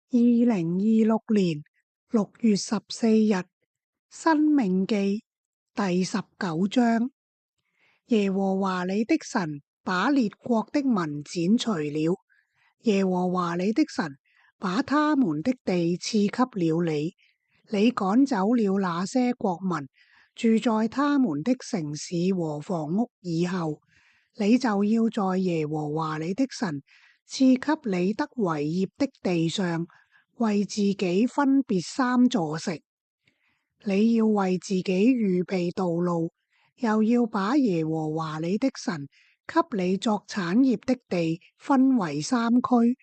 2026年6月14日，申命記第19章。耶和華你的神把列國的民剪除了，耶和華你的神把他們的地賜給了你，你趕走了那些國民，住在他們的城市和房屋以後，你就要在耶和華你的神賜給你得為業的地上，為自己分別3座城。你要為自己預備道路，又要把耶和華你的神給你作產業的地分為3區，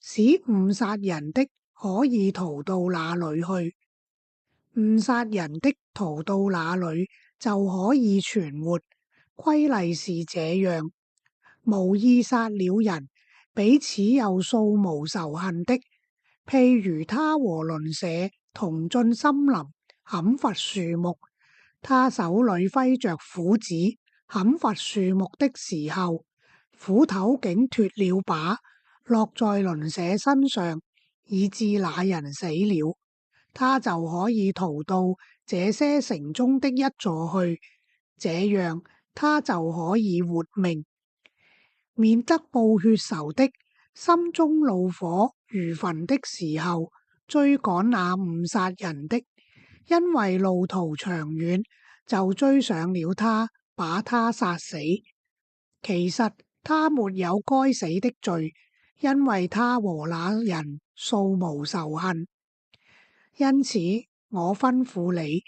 使誤殺人的可以逃到那裏去。誤殺人的逃到那裏就可以存活。規例是這樣：無意殺了人，彼此又素無仇恨的，譬如他和鄰舍同進森林砍伐樹木，他手裏揮着斧子砍伐樹木的時候，斧頭竟脫了把，落在鄰舍身上，以致那人死了，他就可以逃到這些城中的一座去，這樣他就可以活命，免得報血仇的心中怒火如焚的時候，追趕那誤殺人的，因為路途長遠，就追上了他，把他殺死。其實他沒有該死的罪，因為他和那人素無仇恨。因此我吩咐你，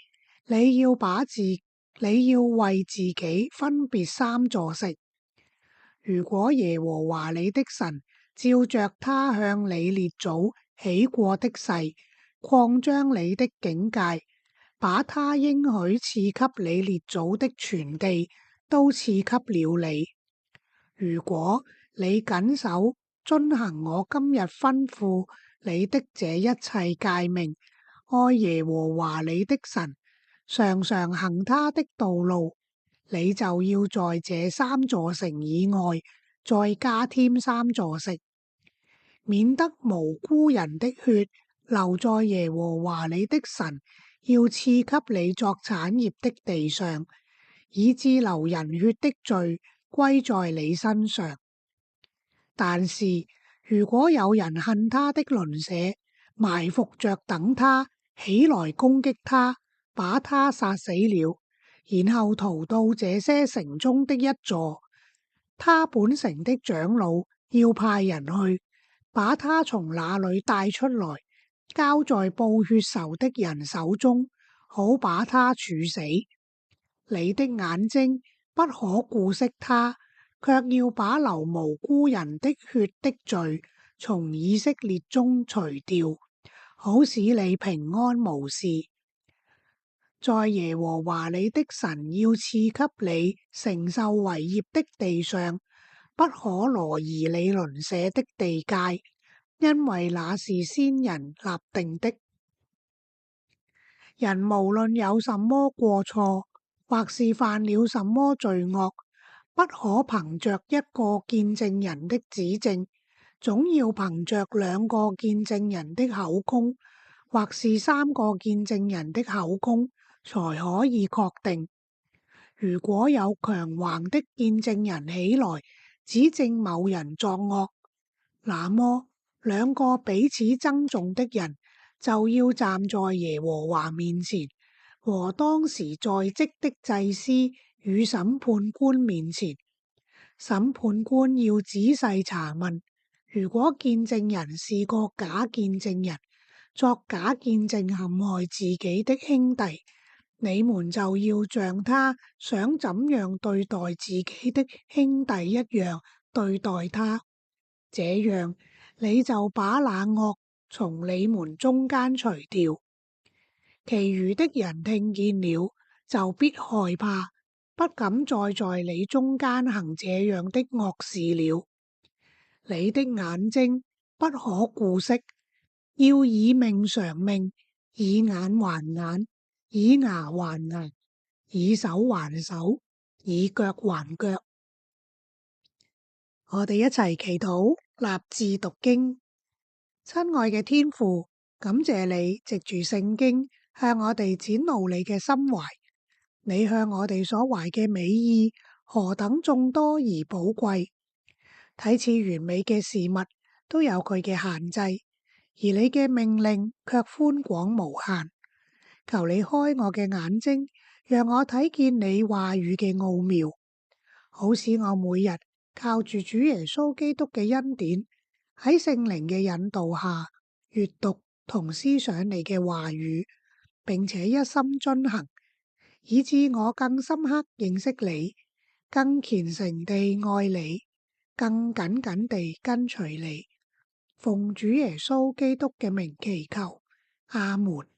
你要為自己分別3座城。如果耶和華你的神照着他向你列祖起過的誓，擴張你的境界，把他應許賜給你列祖的全地都賜給了你。如果你謹守遵行我今日吩咐你的這一切誡命，愛耶和華你的神，常常行他的道路，你就要在這3座城以外再加添3座城，免得無辜人的血流在耶和華你的神要賜給你作產業的地上，以致流人血的罪歸在你身上。但是如果有人恨他的鄰舍，埋伏着等他，起來攻擊他，把他殺死了，然後逃到這些城中的一座，他本城的長老要派人去，把他從那裏帶出來，交在報血仇的人手中，好把他處死。你的眼睛不可顧惜他，卻要把流無辜人的血的罪從以色列中除掉，好使你平安無事。在耶和華你的神要賜給你承受為業的地上，不可挪移你鄰舍的地界，因為那是先人立定的。人無論有什麼過錯，或是犯了什麼罪惡，不可憑着一個見證人的指證，總要憑着2個見證人的口供，或是3個見證人的口供，才可以確定。如果有強橫的見證人起來指證某人作惡，那麼2個彼此爭訟的人就要站在耶和華面前，和當時在職的祭司與審判官面前。審判官要仔細查問，如果見證人是個假見證人，作假見證陷害自己的兄弟，你們就要像他想怎樣對待自己的兄弟一樣對待他，這樣你就把那惡從你們中間除掉。其餘的人聽見了，就必害怕，不敢再在你中間行這樣的惡事了。你的眼睛不可顧惜，要以命償命，以眼還眼，以牙還牙，以手還手，以腳還腳。我哋一齊祈禱，立志讀經。親愛嘅天父，感謝你藉住聖經向我哋展露你嘅心懷。你向我哋所懷嘅美意何等眾多而寶貴，睇似完美嘅事物都有佢嘅限制，而你嘅命令卻寬廣無限。求你開我嘅眼睛，讓我睇見你話語嘅奧妙，好使我每日靠住主耶穌基督嘅恩典，喺聖靈嘅引導下閱讀同思想你嘅話語，並且一心遵行，以致我更深刻認識你，更虔誠地愛你，更緊緊地跟隨你。奉主耶穌基督嘅名祈求，阿門。